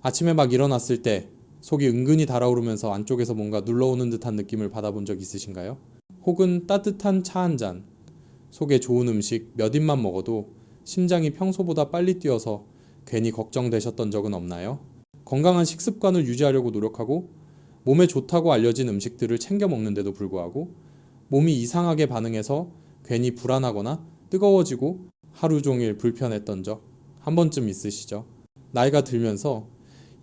아침에 막 일어났을 때 속이 은근히 달아오르면서 안쪽에서 뭔가 눌러오는 듯한 느낌을 받아본 적 있으신가요? 혹은 따뜻한 차 한 잔, 속에 좋은 음식 몇 입만 먹어도 심장이 평소보다 빨리 뛰어서 괜히 걱정되셨던 적은 없나요? 건강한 식습관을 유지하려고 노력하고 몸에 좋다고 알려진 음식들을 챙겨 먹는데도 불구하고 몸이 이상하게 반응해서 괜히 불안하거나 뜨거워지고 하루 종일 불편했던 적 한 번쯤 있으시죠? 나이가 들면서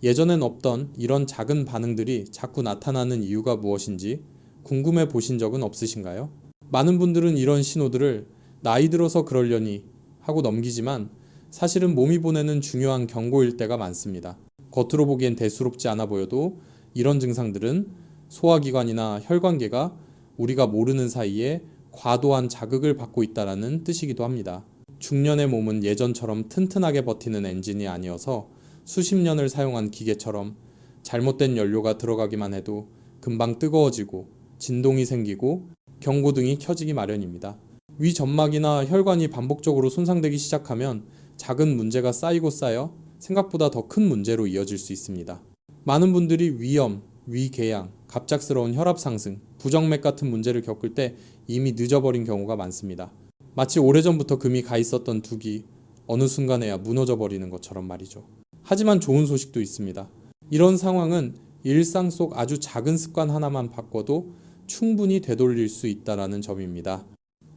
예전엔 없던 이런 작은 반응들이 자꾸 나타나는 이유가 무엇인지 궁금해 보신 적은 없으신가요? 많은 분들은 이런 신호들을 나이 들어서 그러려니 하고 넘기지만 사실은 몸이 보내는 중요한 경고일 때가 많습니다. 겉으로 보기엔 대수롭지 않아 보여도 이런 증상들은 소화기관이나 혈관계가 우리가 모르는 사이에 과도한 자극을 받고 있다는 뜻이기도 합니다. 중년의 몸은 예전처럼 튼튼하게 버티는 엔진이 아니어서 수십 년을 사용한 기계처럼 잘못된 연료가 들어가기만 해도 금방 뜨거워지고 진동이 생기고 경고등이 켜지기 마련입니다. 위 점막이나 혈관이 반복적으로 손상되기 시작하면 작은 문제가 쌓이고 쌓여 생각보다 더 큰 문제로 이어질 수 있습니다. 많은 분들이 위염, 위궤양, 갑작스러운 혈압 상승, 부정맥 같은 문제를 겪을 때 이미 늦어버린 경우가 많습니다. 마치 오래전부터 금이 가 있었던 둑이 어느 순간에야 무너져 버리는 것처럼 말이죠. 하지만 좋은 소식도 있습니다. 이런 상황은 일상 속 아주 작은 습관 하나만 바꿔도 충분히 되돌릴 수 있다는 점입니다.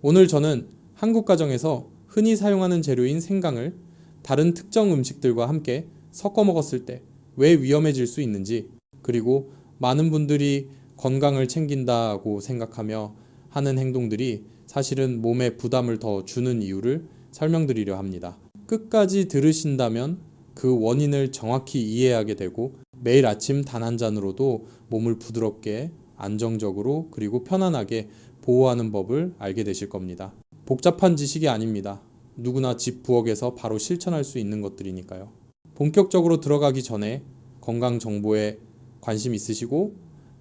오늘 저는 한국 가정에서 흔히 사용하는 재료인 생강을 다른 특정 음식들과 함께 섞어 먹었을 때 왜 위험해질 수 있는지, 그리고 많은 분들이 건강을 챙긴다고 생각하며 하는 행동들이 사실은 몸에 부담을 더 주는 이유를 설명드리려 합니다. 끝까지 들으신다면 그 원인을 정확히 이해하게 되고 매일 아침 단 한 잔으로도 몸을 부드럽게, 안정적으로, 그리고 편안하게 보호하는 법을 알게 되실 겁니다. 복잡한 지식이 아닙니다. 누구나 집 부엌에서 바로 실천할 수 있는 것들이니까요. 본격적으로 들어가기 전에 건강 정보에 관심 있으시고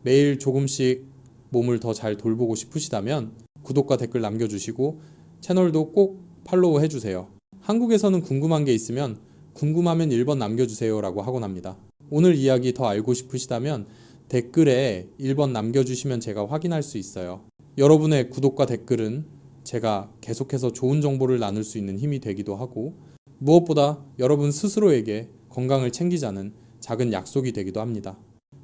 매일 조금씩 몸을 더 잘 돌보고 싶으시다면 구독과 댓글 남겨주시고 채널도 꼭 팔로우 해주세요. 한국에서는 궁금한 게 있으면 궁금하면 1번 남겨주세요 라고 하곤 합니다. 오늘 이야기 더 알고 싶으시다면 댓글에 1번 남겨주시면 제가 확인할 수 있어요. 여러분의 구독과 댓글은 제가 계속해서 좋은 정보를 나눌 수 있는 힘이 되기도 하고 무엇보다 여러분 스스로에게 건강을 챙기자는 작은 약속이 되기도 합니다.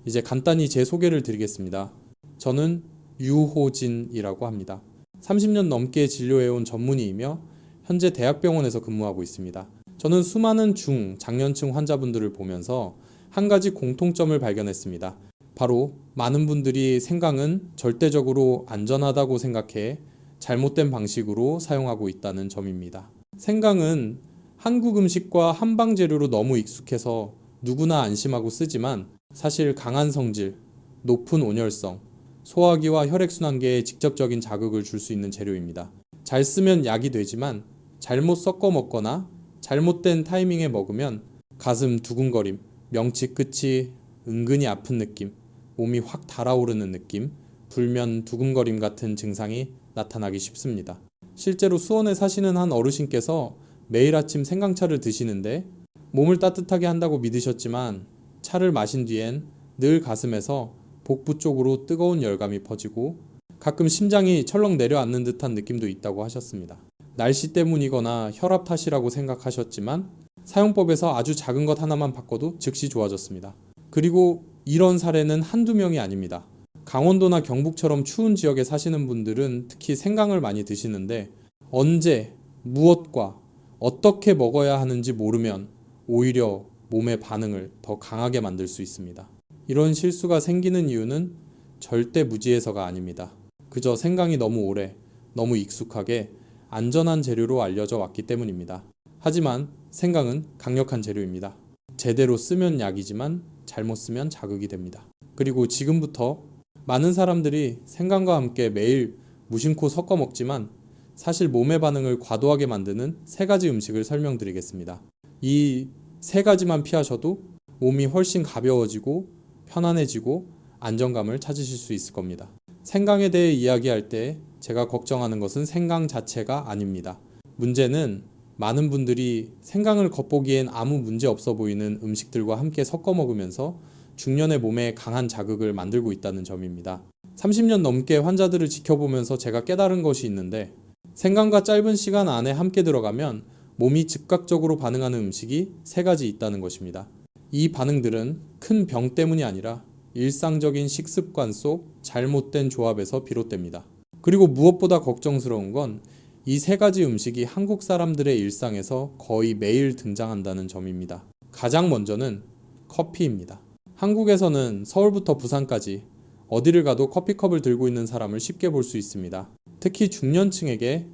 이제 간단히 제 소개를 드리겠습니다. 저는 유호진이라고 합니다. 30년 넘게 진료해온 전문의이며 현재 대학병원에서 근무하고 있습니다. 저는 수많은 장년층 환자분들을 보면서 한 가지 공통점을 발견했습니다. 바로 많은 분들이 생강은 절대적으로 안전하다고 생각해 잘못된 방식으로 사용하고 있다는 점입니다. 생강은 한국 음식과 한방 재료로 너무 익숙해서 누구나 안심하고 쓰지만 사실 강한 성질, 높은 온열성, 소화기와 혈액순환계에 직접적인 자극을 줄 수 있는 재료입니다. 잘 쓰면 약이 되지만 잘못 섞어 먹거나 잘못된 타이밍에 먹으면 가슴 두근거림, 명치 끝이 은근히 아픈 느낌, 몸이 확 달아오르는 느낌, 불면 두근거림 같은 증상이 나타나기 쉽습니다. 실제로 수원에 사시는 한 어르신께서 매일 아침 생강차를 드시는데 몸을 따뜻하게 한다고 믿으셨지만 차를 마신 뒤엔 늘 가슴에서 복부 쪽으로 뜨거운 열감이 퍼지고 가끔 심장이 철렁 내려앉는 듯한 느낌도 있다고 하셨습니다. 날씨 때문이거나 혈압 탓이라고 생각하셨지만 사용법에서 아주 작은 것 하나만 바꿔도 즉시 좋아졌습니다. 그리고 이런 사례는 한두 명이 아닙니다. 강원도나 경북처럼 추운 지역에 사시는 분들은 특히 생강을 많이 드시는데 언제, 무엇과 어떻게 먹어야 하는지 모르면 오히려 몸의 반응을 더 강하게 만들 수 있습니다. 이런 실수가 생기는 이유는 절대 무지해서가 아닙니다. 그저 생강이 너무 오래, 너무 익숙하게 안전한 재료로 알려져 왔기 때문입니다. 하지만 생강은 강력한 재료입니다. 제대로 쓰면 약이지만 잘못 쓰면 자극이 됩니다. 그리고 지금부터 많은 사람들이 생강과 함께 매일 무심코 섞어 먹지만 사실 몸의 반응을 과도하게 만드는 3가지 음식을 설명드리겠습니다. 이 3가지만 피하셔도 몸이 훨씬 가벼워지고 편안해지고 안정감을 찾으실 수 있을 겁니다. 생강에 대해 이야기할 때 제가 걱정하는 것은 생강 자체가 아닙니다. 문제는 많은 분들이 생강을 겉보기엔 아무 문제 없어 보이는 음식들과 함께 섞어 먹으면서 중년의 몸에 강한 자극을 만들고 있다는 점입니다. 30년 넘게 환자들을 지켜보면서 제가 깨달은 것이 있는데, 생강과 짧은 시간 안에 함께 들어가면 몸이 즉각적으로 반응하는 음식이 3가지 있다는 것입니다. 이 반응들은 큰 병 때문이 아니라 일상적인 식습관 속 잘못된 조합에서 비롯됩니다. 그리고 무엇보다 걱정스러운 건 이 3가지 음식이 한국 사람들의 일상에서 거의 매일 등장한다는 점입니다. 가장 먼저는 커피입니다. 한국에서는 서울부터 부산까지 어디를 가도 커피컵을 들고 있는 사람을 쉽게 볼 수 있습니다. 특히 중년층에게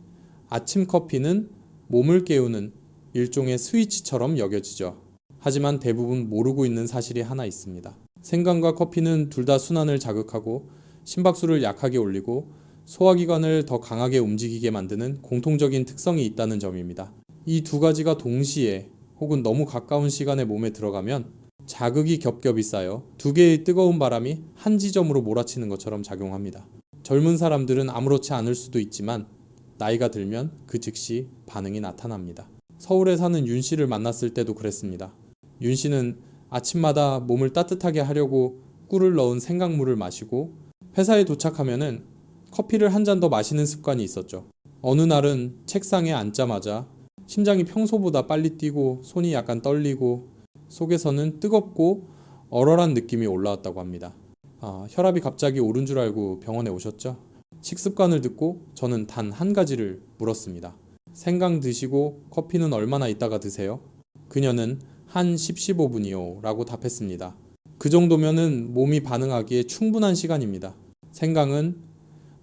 아침 커피는 몸을 깨우는 일종의 스위치처럼 여겨지죠. 하지만 대부분 모르고 있는 사실이 하나 있습니다. 생강과 커피는 둘 다 순환을 자극하고 심박수를 약하게 올리고 소화기관을 더 강하게 움직이게 만드는 공통적인 특성이 있다는 점입니다. 이 2가지가 동시에 혹은 너무 가까운 시간에 몸에 들어가면 자극이 겹겹이 쌓여 2개의 뜨거운 바람이 한 지점으로 몰아치는 것처럼 작용합니다. 젊은 사람들은 아무렇지 않을 수도 있지만 나이가 들면 그 즉시 반응이 나타납니다. 서울에 사는 윤 씨를 만났을 때도 그랬습니다. 윤 씨는 아침마다 몸을 따뜻하게 하려고 꿀을 넣은 생강물을 마시고 회사에 도착하면은 커피를 한 잔 더 마시는 습관이 있었죠. 어느 날은 책상에 앉자마자 심장이 평소보다 빨리 뛰고 손이 약간 떨리고 속에서는 뜨겁고 얼얼한 느낌이 올라왔다고 합니다. 혈압이 갑자기 오른 줄 알고 병원에 오셨죠? 식습관을 듣고 저는 단 한 가지를 물었습니다. 생강 드시고 커피는 얼마나 있다가 드세요? 그녀는 한 10, 15분이요 라고 답했습니다. 그 정도면은 몸이 반응하기에 충분한 시간입니다. 생강은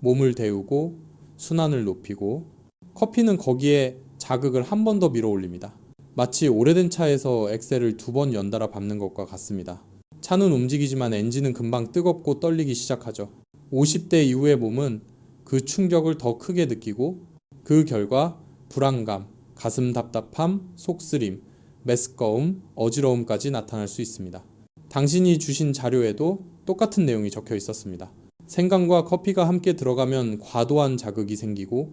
몸을 데우고 순환을 높이고 커피는 거기에 자극을 한 번 더 밀어 올립니다. 마치 오래된 차에서 엑셀을 2번 연달아 밟는 것과 같습니다. 차는 움직이지만 엔진은 금방 뜨겁고 떨리기 시작하죠. 50대 이후의 몸은 그 충격을 더 크게 느끼고 그 결과 불안감, 가슴 답답함, 속쓰림, 메스꺼움, 어지러움까지 나타날 수 있습니다. 당신이 주신 자료에도 똑같은 내용이 적혀 있었습니다. 생강과 커피가 함께 들어가면 과도한 자극이 생기고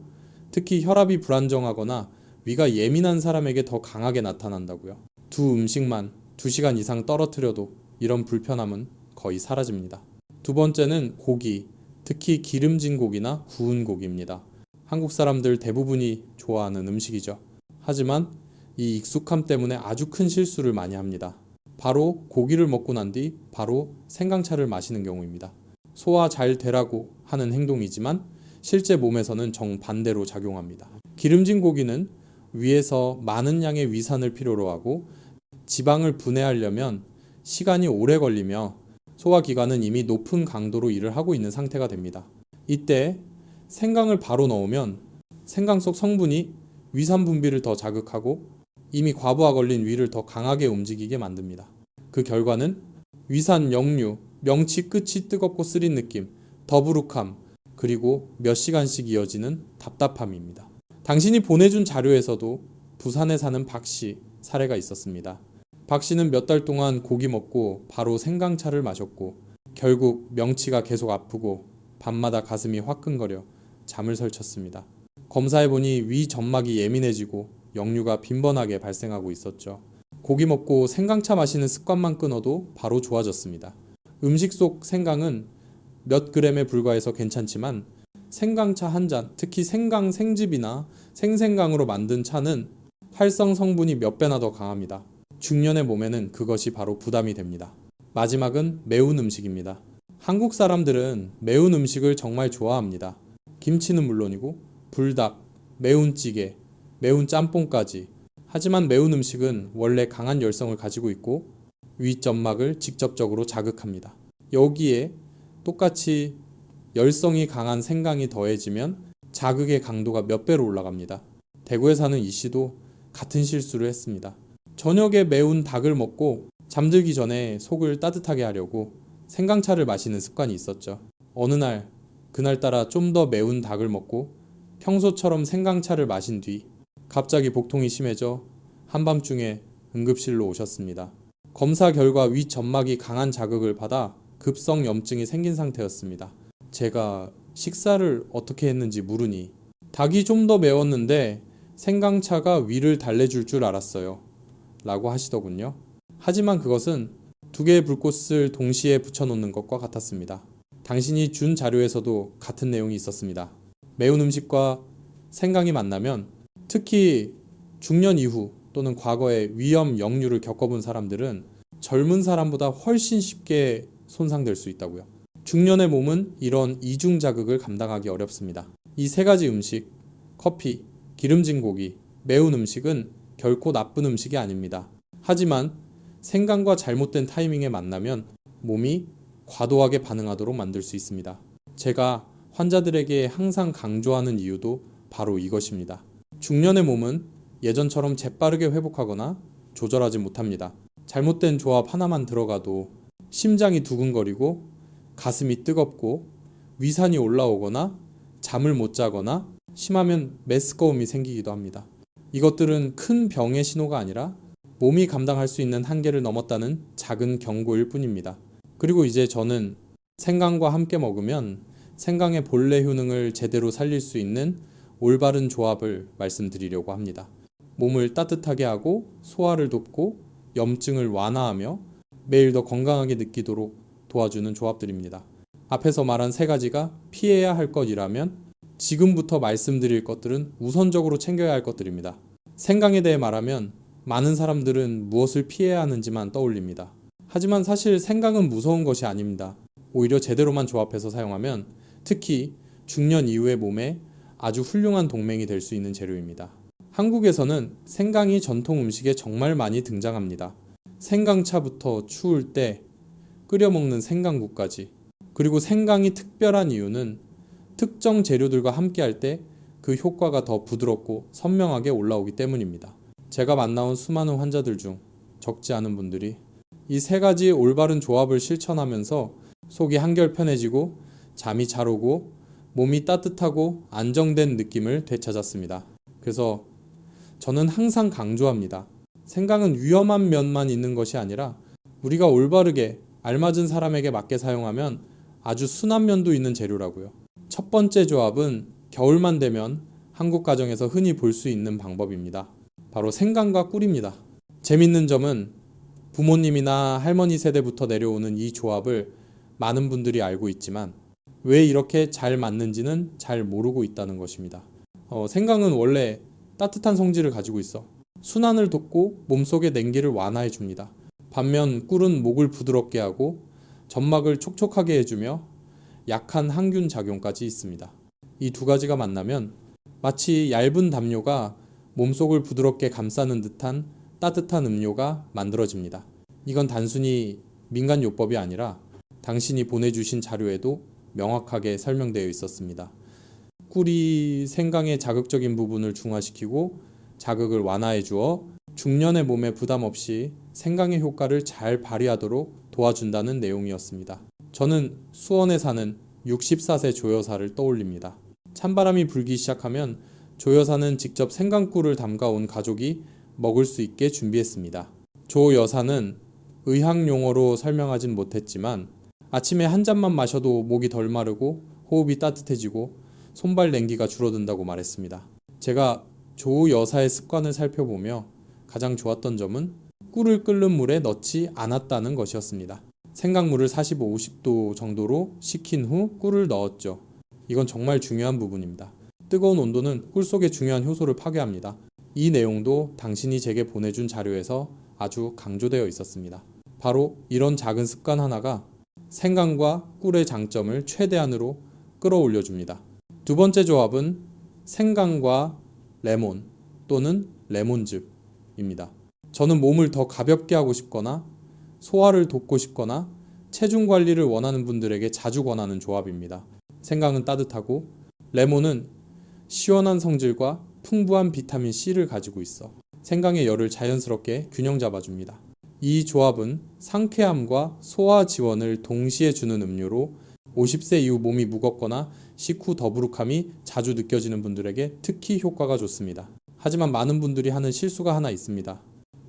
특히 혈압이 불안정하거나 위가 예민한 사람에게 더 강하게 나타난다고요. 2 음식만 2시간 이상 떨어뜨려도 이런 불편함은 거의 사라집니다. 2번째는 고기, 특히 기름진 고기나 구운 고기입니다. 한국 사람들 대부분이 좋아하는 음식이죠. 하지만 이 익숙함 때문에 아주 큰 실수를 많이 합니다. 바로 고기를 먹고 난 뒤 바로 생강차를 마시는 경우입니다. 소화 잘 되라고 하는 행동이지만 실제 몸에서는 정반대로 작용합니다. 기름진 고기는 위에서 많은 양의 위산을 필요로 하고 지방을 분해하려면 시간이 오래 걸리며 소화기관은 이미 높은 강도로 일을 하고 있는 상태가 됩니다. 이때 생강을 바로 넣으면 생강 속 성분이 위산 분비를 더 자극하고 이미 과부하 걸린 위를 더 강하게 움직이게 만듭니다. 그 결과는 위산 역류, 명치 끝이 뜨겁고 쓰린 느낌, 더부룩함, 그리고 몇 시간씩 이어지는 답답함입니다. 당신이 보내준 자료에서도 부산에 사는 박 씨 사례가 있었습니다. 박 씨는 몇 달 동안 고기 먹고 바로 생강차를 마셨고 결국 명치가 계속 아프고 밤마다 가슴이 화끈거려 잠을 설쳤습니다. 검사해보니 위 점막이 예민해지고 역류가 빈번하게 발생하고 있었죠. 고기 먹고 생강차 마시는 습관만 끊어도 바로 좋아졌습니다. 음식 속 생강은 몇 그램에 불과해서 괜찮지만 생강차 한 잔, 특히 생강 생즙이나 생생강으로 만든 차는 활성 성분이 몇 배나 더 강합니다. 중년의 몸에는 그것이 바로 부담이 됩니다. 마지막은 매운 음식입니다. 한국 사람들은 매운 음식을 정말 좋아합니다. 김치는 물론이고 불닭, 매운 찌개, 매운 짬뽕까지. 하지만 매운 음식은 원래 강한 열성을 가지고 있고 위점막을 직접적으로 자극합니다. 여기에 똑같이 열성이 강한 생강이 더해지면 자극의 강도가 몇 배로 올라갑니다. 대구에 사는 이 씨도 같은 실수를 했습니다. 저녁에 매운 닭을 먹고 잠들기 전에 속을 따뜻하게 하려고 생강차를 마시는 습관이 있었죠. 어느 날 그날따라 좀 더 매운 닭을 먹고 평소처럼 생강차를 마신 뒤 갑자기 복통이 심해져 한밤중에 응급실로 오셨습니다. 검사 결과 위 점막이 강한 자극을 받아 급성 염증이 생긴 상태였습니다. 제가 식사를 어떻게 했는지 물으니 닭이 좀 더 매웠는데 생강차가 위를 달래줄 줄 알았어요. 라고 하시더군요. 하지만 그것은 두 개의 불꽃을 동시에 붙여놓는 것과 같았습니다. 당신이 준 자료에서도 같은 내용이 있었습니다. 매운 음식과 생강이 만나면 특히 중년 이후 또는 과거에 위염, 역류를 겪어본 사람들은 젊은 사람보다 훨씬 쉽게 손상될 수 있다고요. 중년의 몸은 이런 이중 자극을 감당하기 어렵습니다. 이 세 가지 음식, 커피, 기름진 고기, 매운 음식은 결코 나쁜 음식이 아닙니다. 하지만 생강과 잘못된 타이밍에 만나면 몸이 과도하게 반응하도록 만들 수 있습니다. 제가 환자들에게 항상 강조하는 이유도 바로 이것입니다. 중년의 몸은 예전처럼 재빠르게 회복하거나 조절하지 못합니다. 잘못된 조합 하나만 들어가도 심장이 두근거리고 가슴이 뜨겁고 위산이 올라오거나 잠을 못 자거나 심하면 메스꺼움이 생기기도 합니다. 이것들은 큰 병의 신호가 아니라 몸이 감당할 수 있는 한계를 넘었다는 작은 경고일 뿐입니다. 그리고 이제 저는 생강과 함께 먹으면 생강의 본래 효능을 제대로 살릴 수 있는 올바른 조합을 말씀드리려고 합니다. 몸을 따뜻하게 하고 소화를 돕고 염증을 완화하며 매일 더 건강하게 느끼도록 도와주는 조합들입니다. 앞에서 말한 세 가지가 피해야 할 것이라면 지금부터 말씀드릴 것들은 우선적으로 챙겨야 할 것들입니다. 생강에 대해 말하면 많은 사람들은 무엇을 피해야 하는지만 떠올립니다. 하지만 사실 생강은 무서운 것이 아닙니다. 오히려 제대로만 조합해서 사용하면 특히 중년 이후의 몸에 아주 훌륭한 동맹이 될 수 있는 재료입니다. 한국에서는 생강이 전통 음식에 정말 많이 등장합니다. 생강차부터 추울 때 끓여 먹는 생강국까지. 그리고 생강이 특별한 이유는 특정 재료들과 함께 할 때 그 효과가 더 부드럽고 선명하게 올라오기 때문입니다. 제가 만나온 수많은 환자들 중 적지 않은 분들이 이 세 가지 올바른 조합을 실천하면서 속이 한결 편해지고 잠이 잘 오고 몸이 따뜻하고 안정된 느낌을 되찾았습니다. 그래서 저는 항상 강조합니다. 생강은 위험한 면만 있는 것이 아니라 우리가 올바르게 알맞은 사람에게 맞게 사용하면 아주 순한 면도 있는 재료라고요. 첫 번째 조합은 겨울만 되면 한국 가정에서 흔히 볼 수 있는 방법입니다. 바로 생강과 꿀입니다. 재밌는 점은 부모님이나 할머니 세대부터 내려오는 이 조합을 많은 분들이 알고 있지만 왜 이렇게 잘 맞는지는 잘 모르고 있다는 것입니다. 생강은 원래 따뜻한 성질을 가지고 있어 순환을 돕고 몸속의 냉기를 완화해 줍니다. 반면 꿀은 목을 부드럽게 하고 점막을 촉촉하게 해주며 약한 항균 작용까지 있습니다. 이 두 가지가 만나면 마치 얇은 담요가 몸속을 부드럽게 감싸는 듯한 따뜻한 음료가 만들어집니다. 이건 단순히 민간요법이 아니라 당신이 보내주신 자료에도 명확하게 설명되어 있었습니다. 꿀이 생강의 자극적인 부분을 중화시키고 자극을 완화해 주어 중년의 몸에 부담 없이 생강의 효과를 잘 발휘하도록 도와준다는 내용이었습니다. 저는 수원에 사는 64세 조여사를 떠올립니다. 찬바람이 불기 시작하면 조여사는 직접 생강꿀을 담가온 가족이 먹을 수 있게 준비했습니다. 조 여사는 의학 용어로 설명하진 못했지만 아침에 한 잔만 마셔도 목이 덜 마르고 호흡이 따뜻해지고 손발 냉기가 줄어든다고 말했습니다. 제가 조 여사의 습관을 살펴보며 가장 좋았던 점은 꿀을 끓는 물에 넣지 않았다는 것이었습니다. 생강물을 45, 50도 정도로 식힌 후 꿀을 넣었죠. 이건 정말 중요한 부분입니다. 뜨거운 온도는 꿀 속의 중요한 효소를 파괴합니다. 이 내용도 당신이 제게 보내준 자료에서 아주 강조되어 있었습니다. 바로 이런 작은 습관 하나가 생강과 꿀의 장점을 최대한으로 끌어올려줍니다. 두 번째 조합은 생강과 레몬 또는 레몬즙입니다. 저는 몸을 더 가볍게 하고 싶거나 소화를 돕고 싶거나 체중 관리를 원하는 분들에게 자주 권하는 조합입니다. 생강은 따뜻하고 레몬은 시원한 성질과 풍부한 비타민 C를 가지고 있어 생강의 열을 자연스럽게 균형 잡아줍니다. 이 조합은 상쾌함과 소화 지원을 동시에 주는 음료로 50세 이후 몸이 무겁거나 식후 더부룩함이 자주 느껴지는 분들에게 특히 효과가 좋습니다. 하지만 많은 분들이 하는 실수가 하나 있습니다.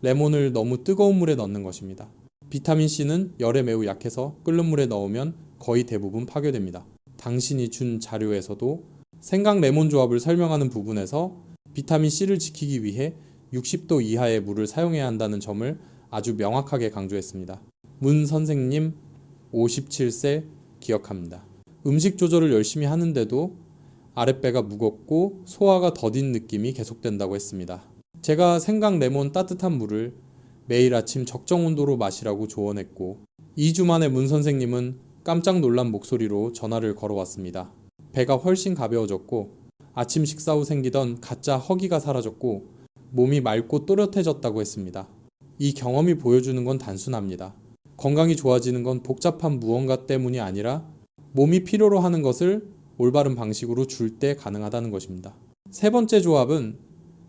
레몬을 너무 뜨거운 물에 넣는 것입니다. 비타민C는 열에 매우 약해서 끓는 물에 넣으면 거의 대부분 파괴됩니다. 당신이 준 자료에서도 생강 레몬 조합을 설명하는 부분에서 비타민C를 지키기 위해 60도 이하의 물을 사용해야 한다는 점을 아주 명확하게 강조했습니다. 문 선생님 57세 기억합니다. 음식 조절을 열심히 하는데도 아랫배가 무겁고 소화가 더딘 느낌이 계속된다고 했습니다. 제가 생강 레몬 따뜻한 물을 매일 아침 적정 온도로 마시라고 조언했고 2주 만에 문 선생님은 깜짝 놀란 목소리로 전화를 걸어왔습니다. 배가 훨씬 가벼워졌고 아침 식사 후 생기던 가짜 허기가 사라졌고 몸이 맑고 또렷해졌다고 했습니다. 이 경험이 보여주는 건 단순합니다. 건강이 좋아지는 건 복잡한 무언가 때문이 아니라 몸이 필요로 하는 것을 올바른 방식으로 줄 때 가능하다는 것입니다. 세 번째 조합은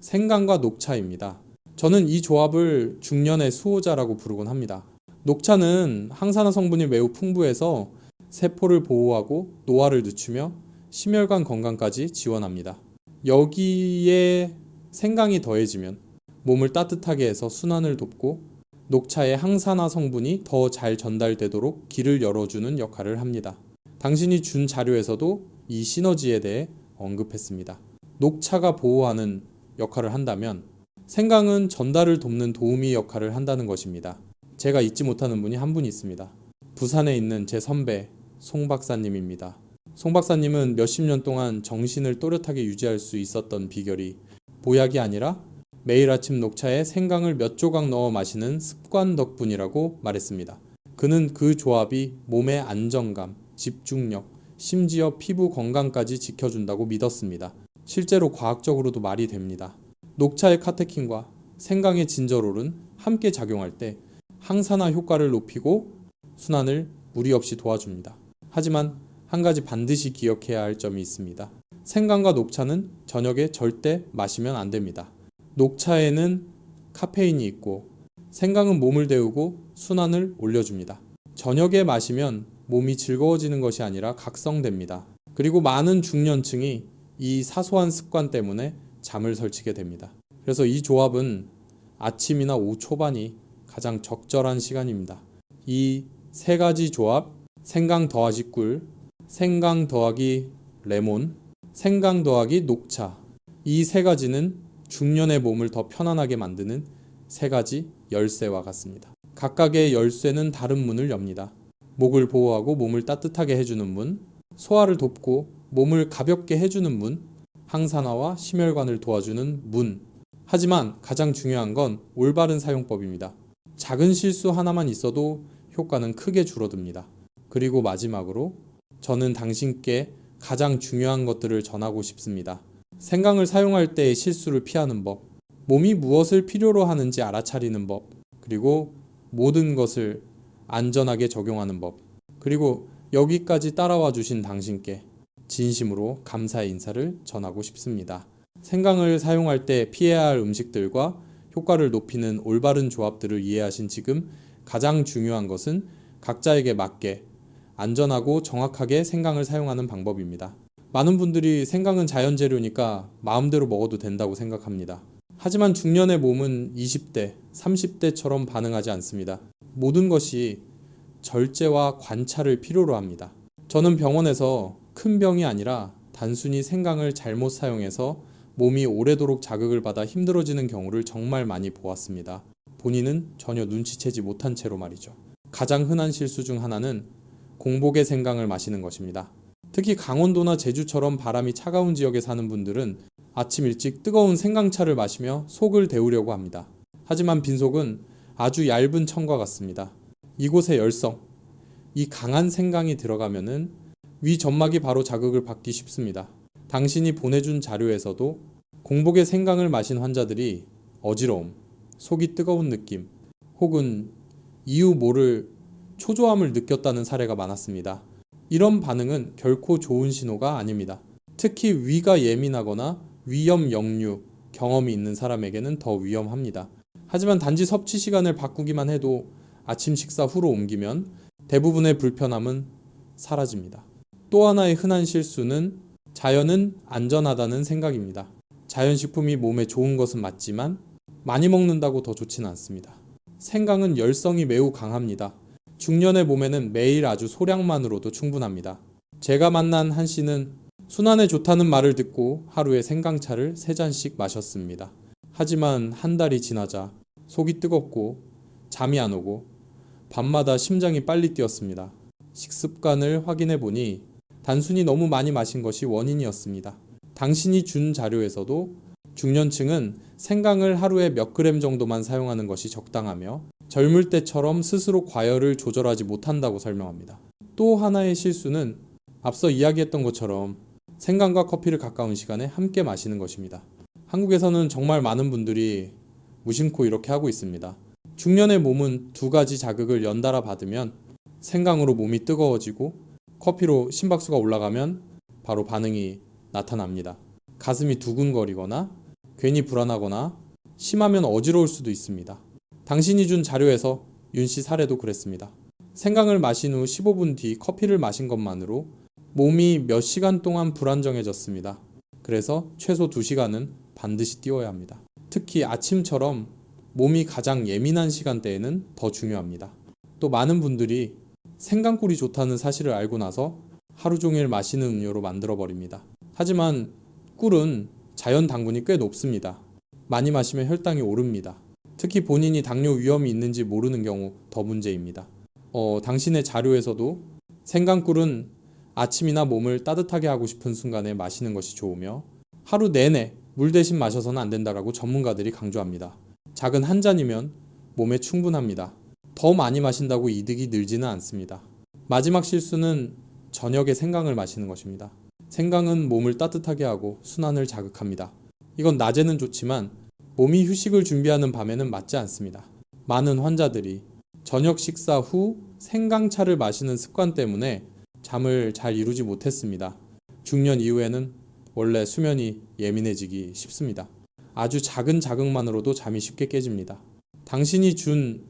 생강과 녹차입니다. 저는 이 조합을 중년의 수호자라고 부르곤 합니다. 녹차는 항산화 성분이 매우 풍부해서 세포를 보호하고 노화를 늦추며 심혈관 건강까지 지원합니다. 여기에 생강이 더해지면 몸을 따뜻하게 해서 순환을 돕고 녹차의 항산화 성분이 더 잘 전달되도록 길을 열어주는 역할을 합니다. 당신이 준 자료에서도 이 시너지에 대해 언급했습니다. 녹차가 보호하는 역할을 한다면 생강은 전달을 돕는 도우미 역할을 한다는 것입니다. 제가 잊지 못하는 분이 한 분 있습니다. 부산에 있는 제 선배 송 박사님입니다. 송 박사님은 몇십 년 동안 정신을 또렷하게 유지할 수 있었던 비결이 보약이 아니라 매일 아침 녹차에 생강을 몇 조각 넣어 마시는 습관 덕분이라고 말했습니다. 그는 그 조합이 몸의 안정감, 집중력, 심지어 피부 건강까지 지켜준다고 믿었습니다. 실제로 과학적으로도 말이 됩니다. 녹차의 카테킨과 생강의 진저롤은 함께 작용할 때 항산화 효과를 높이고 순환을 무리 없이 도와줍니다. 하지만 한 가지 반드시 기억해야 할 점이 있습니다. 생강과 녹차는 저녁에 절대 마시면 안 됩니다. 녹차에는 카페인이 있고 생강은 몸을 데우고 순환을 올려줍니다. 저녁에 마시면 몸이 즐거워지는 것이 아니라 각성됩니다. 그리고 많은 중년층이 이 사소한 습관 때문에 잠을 설치게 됩니다. 그래서 이 조합은 아침이나 오후 초반이 가장 적절한 시간입니다. 이 세 가지 조합, 생강 더하기 꿀, 생강 더하기 레몬, 생강 더하기 녹차, 이 세 가지는 중년의 몸을 더 편안하게 만드는 세 가지 열쇠와 같습니다. 각각의 열쇠는 다른 문을 엽니다. 목을 보호하고 몸을 따뜻하게 해주는 문, 소화를 돕고 몸을 가볍게 해주는 문, 항산화와 심혈관을 도와주는 문. 하지만 가장 중요한 건 올바른 사용법입니다. 작은 실수 하나만 있어도 효과는 크게 줄어듭니다. 그리고 마지막으로 저는 당신께 가장 중요한 것들을 전하고 싶습니다. 생강을 사용할 때의 실수를 피하는 법, 몸이 무엇을 필요로 하는지 알아차리는 법, 그리고 모든 것을 안전하게 적용하는 법, 그리고 여기까지 따라와 주신 당신께 진심으로 감사의 인사를 전하고 싶습니다. 생강을 사용할 때 피해야 할 음식들과 효과를 높이는 올바른 조합들을 이해하신 지금 가장 중요한 것은 각자에게 맞게 안전하고 정확하게 생강을 사용하는 방법입니다. 많은 분들이 생강은 자연재료니까 마음대로 먹어도 된다고 생각합니다. 하지만 중년의 몸은 20대, 30대처럼 반응하지 않습니다. 모든 것이 절제와 관찰을 필요로 합니다. 저는 병원에서 큰 병이 아니라 단순히 생강을 잘못 사용해서 몸이 오래도록 자극을 받아 힘들어지는 경우를 정말 많이 보았습니다. 본인은 전혀 눈치채지 못한 채로 말이죠. 가장 흔한 실수 중 하나는 공복에 생강을 마시는 것입니다. 특히 강원도나 제주처럼 바람이 차가운 지역에 사는 분들은 아침 일찍 뜨거운 생강차를 마시며 속을 데우려고 합니다. 하지만 빈속은 아주 얇은 천과 같습니다. 이곳에 열성, 이 강한 생강이 들어가면은 위 점막이 바로 자극을 받기 쉽습니다. 당신이 보내준 자료에서도 공복에 생강을 마신 환자들이 어지러움, 속이 뜨거운 느낌, 혹은 이유 모를 초조함을 느꼈다는 사례가 많았습니다. 이런 반응은 결코 좋은 신호가 아닙니다. 특히 위가 예민하거나 위염 역류 경험이 있는 사람에게는 더 위험합니다. 하지만 단지 섭취 시간을 바꾸기만 해도 아침 식사 후로 옮기면 대부분의 불편함은 사라집니다. 또 하나의 흔한 실수는 자연은 안전하다는 생각입니다. 자연식품이 몸에 좋은 것은 맞지만 많이 먹는다고 더 좋지는 않습니다. 생강은 열성이 매우 강합니다. 중년의 몸에는 매일 아주 소량만으로도 충분합니다. 제가 만난 한 씨는 순환에 좋다는 말을 듣고 하루에 생강차를 3잔씩 마셨습니다. 하지만 한 달이 지나자 속이 뜨겁고 잠이 안 오고 밤마다 심장이 빨리 뛰었습니다. 식습관을 확인해 보니 단순히 너무 많이 마신 것이 원인이었습니다. 당신이 준 자료에서도 중년층은 생강을 하루에 몇 그램 정도만 사용하는 것이 적당하며 젊을 때처럼 스스로 과열을 조절하지 못한다고 설명합니다. 또 하나의 실수는 앞서 이야기했던 것처럼 생강과 커피를 가까운 시간에 함께 마시는 것입니다. 한국에서는 정말 많은 분들이 무심코 이렇게 하고 있습니다. 중년의 몸은 2가지 자극을 연달아 받으면 생강으로 몸이 뜨거워지고 커피로 심박수가 올라가면 바로 반응이 나타납니다. 가슴이 두근거리거나 괜히 불안하거나 심하면 어지러울 수도 있습니다. 당신이 준 자료에서 윤씨 사례도 그랬습니다. 생강을 마신 후 15분 뒤 커피를 마신 것만으로 몸이 몇 시간 동안 불안정해졌습니다. 그래서 최소 2시간은 반드시 뛰어야 합니다. 특히 아침처럼 몸이 가장 예민한 시간대에는 더 중요합니다. 또 많은 분들이 생강꿀이 좋다는 사실을 알고 나서 하루 종일 마시는 음료로 만들어버립니다. 하지만 꿀은 자연 당분이 꽤 높습니다. 많이 마시면 혈당이 오릅니다. 특히 본인이 당뇨 위험이 있는지 모르는 경우 더 문제입니다. 당신의 자료에서도 생강꿀은 아침이나 몸을 따뜻하게 하고 싶은 순간에 마시는 것이 좋으며 하루 내내 물 대신 마셔서는 안 된다라고 전문가들이 강조합니다. 작은 한 잔이면 몸에 충분합니다. 더 많이 마신다고 이득이 늘지는 않습니다. 마지막 실수는 저녁에 생강을 마시는 것입니다. 생강은 몸을 따뜻하게 하고 순환을 자극합니다. 이건 낮에는 좋지만 몸이 휴식을 준비하는 밤에는 맞지 않습니다. 많은 환자들이 저녁 식사 후 생강차를 마시는 습관 때문에 잠을 잘 이루지 못했습니다. 중년 이후에는 원래 수면이 예민해지기 쉽습니다. 아주 작은 자극만으로도 잠이 쉽게 깨집니다. 당신이 준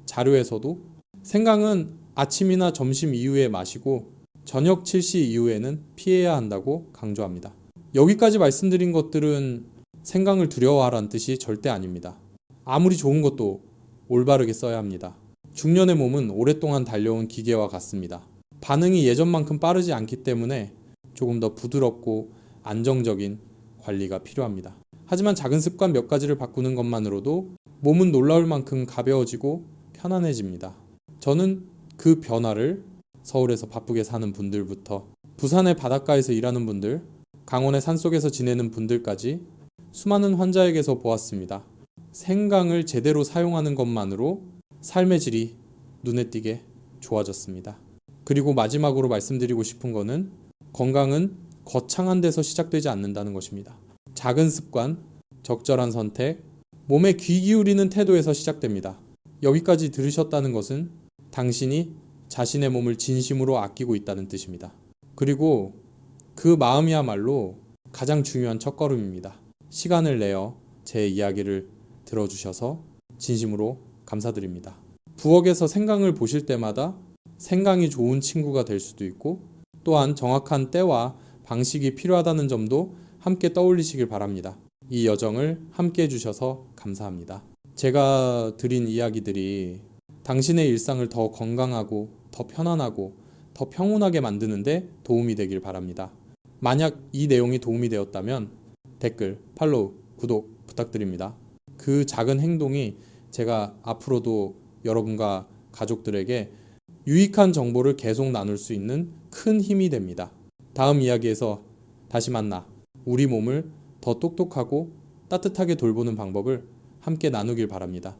자료에서도 생강은 아침이나 점심 이후에 마시고 저녁 7시 이후에는 피해야 한다고 강조합니다. 여기까지 말씀드린 것들은 생강을 두려워하라는 뜻이 절대 아닙니다. 아무리 좋은 것도 올바르게 써야 합니다. 중년의 몸은 오랫동안 달려온 기계와 같습니다. 반응이 예전만큼 빠르지 않기 때문에 조금 더 부드럽고 안정적인 관리가 필요합니다. 하지만 작은 습관 몇 가지를 바꾸는 것만으로도 몸은 놀라울 만큼 가벼워지고 편안해집니다. 저는 그 변화를 서울에서 바쁘게 사는 분들부터 부산의 바닷가에서 일하는 분들, 강원의 산속에서 지내는 분들까지 수많은 환자에게서 보았습니다. 생강을 제대로 사용하는 것만으로 삶의 질이 눈에 띄게 좋아졌습니다. 그리고 마지막으로 말씀드리고 싶은 거는 건강은 거창한 데서 시작되지 않는다는 것입니다. 작은 습관, 적절한 선택, 몸에 귀 기울이는 태도에서 시작됩니다. 여기까지 들으셨다는 것은 당신이 자신의 몸을 진심으로 아끼고 있다는 뜻입니다. 그리고 그 마음이야말로 가장 중요한 첫걸음입니다. 시간을 내어 제 이야기를 들어주셔서 진심으로 감사드립니다. 부엌에서 생강을 보실 때마다 생강이 좋은 친구가 될 수도 있고 또한 정확한 때와 방식이 필요하다는 점도 함께 떠올리시길 바랍니다. 이 여정을 함께 해주셔서 감사합니다. 제가 드린 이야기들이 당신의 일상을 더 건강하고 더 편안하고 더 평온하게 만드는데 도움이 되길 바랍니다. 만약 이 내용이 도움이 되었다면 댓글, 팔로우, 구독 부탁드립니다. 그 작은 행동이 제가 앞으로도 여러분과 가족들에게 유익한 정보를 계속 나눌 수 있는 큰 힘이 됩니다. 다음 이야기에서 다시 만나 우리 몸을 더 똑똑하고 따뜻하게 돌보는 방법을 함께 나누길 바랍니다.